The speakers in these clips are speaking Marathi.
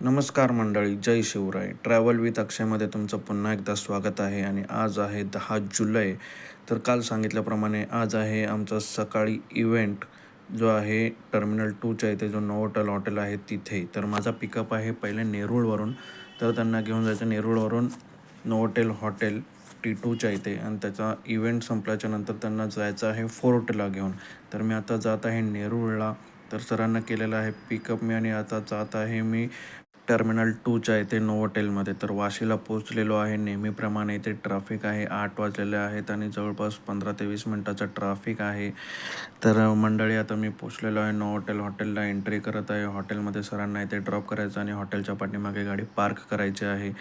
नमस्कार मंडळी, जय शिवराय. ट्रॅव्हल विथ अक्षयमध्ये तुमचं पुन्हा एकदा स्वागत आहे. आणि आज आहे 10 जुलै. तर काल सांगितल्याप्रमाणे आज आहे आमचा सकाळी इव्हेंट जो आहे टर्मिनल 2च्या इथे, जो नोव्होटेल हॉटेल आहे तिथे. तर माझा पिकअप आहे पहिले नेरूळवरून. तर त्यांना घेऊन जायचं नेरूळवरून नोव्होटेल हॉटेल T2च्या इथे, आणि त्याचा इव्हेंट संपल्याच्या नंतर त्यांना जायचं आहे फोर्टला घेऊन. तर मी आता जात आहे नेरूळला. तर सरांना केलेलं आहे पिकअप मी, आणि आता जात आहे मी टर्मिनल 2च्या इथे नोव्होटेलमध्ये. तर वाशीला पोचलेलो आहे. नेहमीप्रमाणे इथे ट्रॅफिक आहे. 8 वाजलेले आहेत आणि जवळपास 15 ते 20 मिनटाचं ट्रॅफिक आहे. तर मंडळी, आता मी पोचलेलो आहे नोव्होटेल हॉटेलला. एंट्री करत आहे. हॉटेलमध्ये सरांना इथे ड्रॉप करायचं आणि हॉटेलच्या पाठीमागे गाडी पार्क करायची आहे.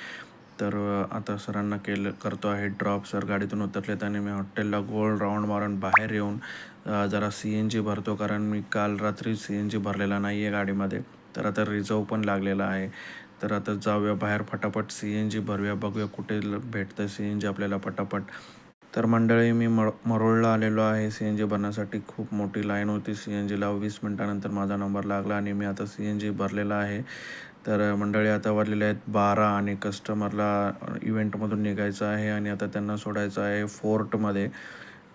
तर आता सरांना करतो आहे ड्रॉप. सर गाडीतून उतरलेत आणि मी हॉटेलला गोल राऊंड मारून बाहेर येऊन जरा CNG भरतो, कारण मी काल रात्री CNG भरलेला नाही आहे गाडीमध्ये. तर आता रिझर्व पण लागलेला आहे. तर आता जाऊया बाहेर, फटाफट CNG भरूया, बघूया कुठे भेटतं CNG आपल्याला पटापट. तर मंडळी, मी मरोळला आलेलो आहे CNG भरण्यासाठी. खूप मोठी लाईन होती CNGला. 20 मिनटानंतर माझा नंबर लागला आणि मी आता CNG भरलेला आहे. तर मंडळी, आता वाजलेले आहेत 12 आणि कस्टमरला इव्हेंटमधून निघायचं आहे आणि आता त्यांना सोडायचं आहे फोर्टमध्ये.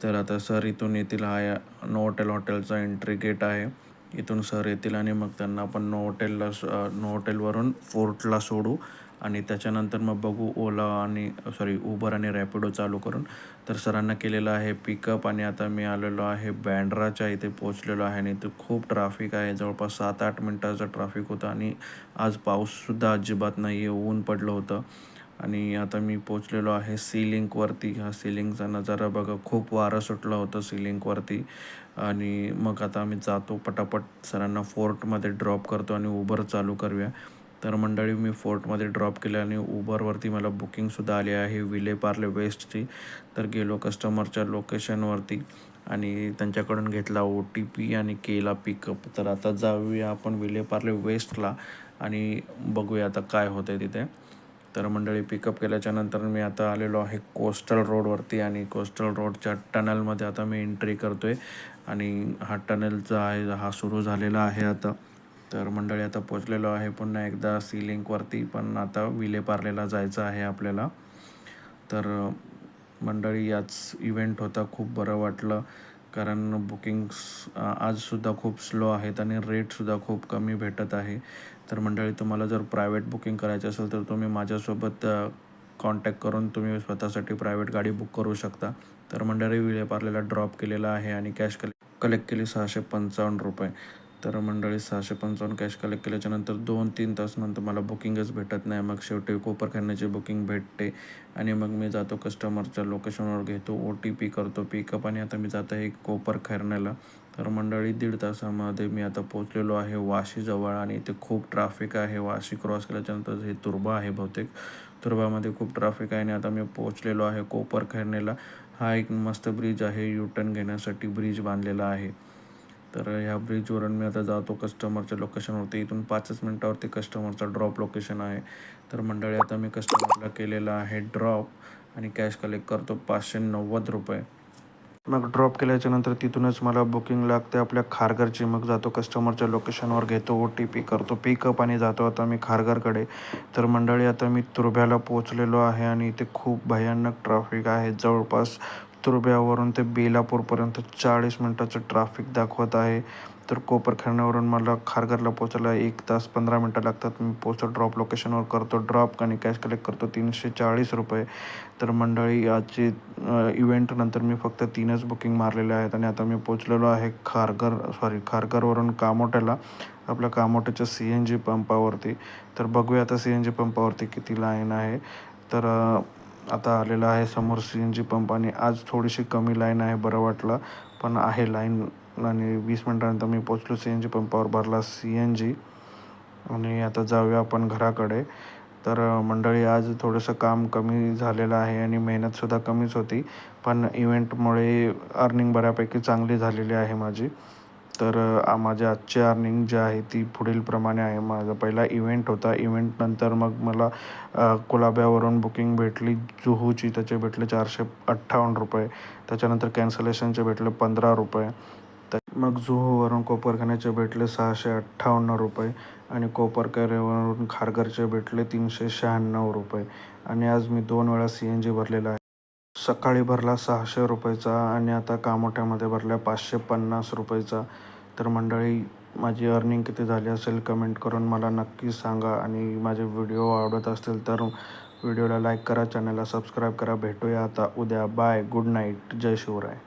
तर आता सर इथून येतील. हा नोव्होटेल हॉटेलचा एंट्री गेट आहे. इथून सर येतील आणि मग त्यांना आपण नोव्होटेलवरून फोर्टला सोडू, आणि त्याच्यानंतर मग बघू उबर आणि रॅपिडो चालू करून. तर सरांना केलेलं आहे पिकअप आणि आता मी आलेलो आहे बँड्राच्या इथे पोचलेलो आहे. आणि इथे खूप ट्रॅफिक आहे. जवळपास 7-8 मिनटाचं ट्रॅफिक होतं आणि आज पाऊससुद्धा अजिबात नाही आहे, ऊन पडलं होतं. आणि आता मी पोचलेलो आहे लिंकवरती. हा लिंकचा नजारा बघा, खूप वारं सुटलं होतं लिंकवरती. आणि मग आता आम्ही जातो पटापट, सरांना फोर्टमध्ये ड्रॉप करतो आणि उबर चालू करूया. तर मंडळी, मी फोर्टमध्ये ड्रॉप केलं आणि उबरवरती मला बुकिंगसुद्धा आली आहे विलेपार्ले वेस्टची. तर गेलो कस्टमरच्या लोकेशनवरती आणि त्यांच्याकडून घेतला OTP आणि केला पिकअप. तर आता जाऊया आपण विलेपार्ले वेस्टला आणि बघूया आता काय होतं आहे तिथे. तर मंडळी, पिकअप केल्याच्यानंतर मी आता आलेलो आहे कोस्टल रोडवरती, आणि कोस्टल रोडच्या टनलमध्ये आता मी एंट्री करतो आहे. आणि हा टनलचा आहे, हा सुरू झालेला आहे आता. तर मंडळी, आता पोचलेलो आहे पुन्हा एकदा लिंकवरती, पण आता विलेपार्लेला जायचं आहे आपल्याला. तर मंडळी, याच इव्हेंट होता. खूप बरं वाटलं, कारण बुकिंग्स आजसुद्धा खूप स्लो आहेत आणि रेटसुद्धा खूप कमी भेटत आहे. तर मंडळी, तुम्हाला जर प्रायव्हेट बुकिंग करायचं असेल तर तुम्ही माझ्यासोबत कॉन्टॅक्ट करून तुम्ही स्वतःसाठी प्रायव्हेट गाडी बुक करू शकता. तर मंडळी, विलेपार्लेला ड्रॉप केलेला आहे आणि कॅश कलेक्ट केली ₹655. तर मंडळी, 655 कॅश कलेक्ट केल्याच्यानंतर 2-3 तास नंतर मला बुकिंगच भेटत नाही. मग शेवटी कोपरखैरण्याची बुकिंग भेटते आणि मग मी जातो कस्टमरच्या लोकेशनवर, घेतो OTP, करतो पिकअप आणि आता मी जात आहे कोपरखैरण्याला. तर मंडळी, 1.5 तासामध्ये मी आता पोचलेलो आहे वाशीजवळ, आणि इथे खूप ट्रॅफिक आहे. वाशी क्रॉस केल्याच्यानंतर हे तुर्भा आहे बहुतेक. तुर्भामध्ये खूप ट्रॅफिक आहे आणि आता मी पोचलेलो आहे कोपरखैरण्याला. हा एक मस्त ब्रिज आहे, U-टर्न घेण्यासाठी ब्रिज बांधलेला आहे. तर ह्या ब्रिजवरून मी आता जातो कस्टमरच्या लोकेशनवरती. इथून 5च मिनटावरती कस्टमरचा ड्रॉप लोकेशन आहे. तर मंडळी, आता मी कस्टमरला केलेला आहे ड्रॉप आणि कॅश कलेक्ट करतो ₹590. मग ड्रॉप केल्याच्यानंतर तिथूनच मला बुकिंग लागते आपल्या खारघरची. मग जातो कस्टमरच्या लोकेशनवर, घेतो OTP, करतो पिकअप आणि जातो आता मी खारघरकडे. तर मंडळी, आता मी तुर्भ्याला पोचलेलो आहे आणि इथे खूप भयानक ट्रॅफिक आहे. जवळपास तुर्भ्यावरून ते बेलापूरपर्यंत 40 मिनटाचं ट्रॅफिक दाखवत आहे. तर कोपरखैरण्यावरून मला खारघरला पोचायला 1 तास 15 मिनटं लागतात. मी पोचतो ड्रॉप लोकेशनवर, करतो ड्रॉप आणि कॅश कलेक्ट करतो ₹340. तर मंडळी, आजची इव्हेंटनंतर मी फक्त 3च बुकिंग मारलेले आहेत आणि आता मी पोचलेलो आहे खारघरवरून कामोठ्याला, आपल्या कामोठ्याच्या CNG पंपावरती. तर बघूया आता CNG पंपावरती किती लाईन आहे. तर आता आलेला आहे समोर CNG पंप आणि आज थोडीशी कमी लाईन आहे, बरं वाटलं. पण आहे लाईन, आणि 20 मिनटानंतर मी पोचलो CNG पंपावर, भरला CNG आणि आता जाऊया आपण घराकडे. तर मंडळी, आज थोडंसं काम कमी झालेलं आहे आणि मेहनतसुद्धा कमीच होती, पण इव्हेंटमुळे अर्निंग बऱ्यापैकी चांगली झालेली आहे माझी. तर माझी आजची अर्निंग जी आहे ती पुढीलप्रमाणे आहे. माझा पहिला इव्हेंट होता. इव्हेंटनंतर मग मला कुलाब्यावरून बुकिंग भेटली जुहूची, त्याचे भेटले ₹458. त्याच्यानंतर कॅन्सलेशनचे भेटले ₹15. तर मग जुहूवरून कोपरखैरण्याचे भेटले ₹658 आणि कोपरकरवरून खारघरचे भेटले 396 रुपये. आणि आज मी 2 वेळा CNG भरलेला आहे. सकाळी भरला 600 रुपयेचा आणि आता कामोठ्यामध्ये भरला 550 रुपयेचा. तर मंडळी, माझी अर्निंग किती झाली असेल कमेंट करून मला नक्की सांगा. आणि माझे व्हिडिओ आवडत असतील तर व्हिडिओला लाईक करा, चॅनलला सबस्क्राईब करा. भेटूया आता उद्या. बाय, गुड नाईट, जय शिवराय.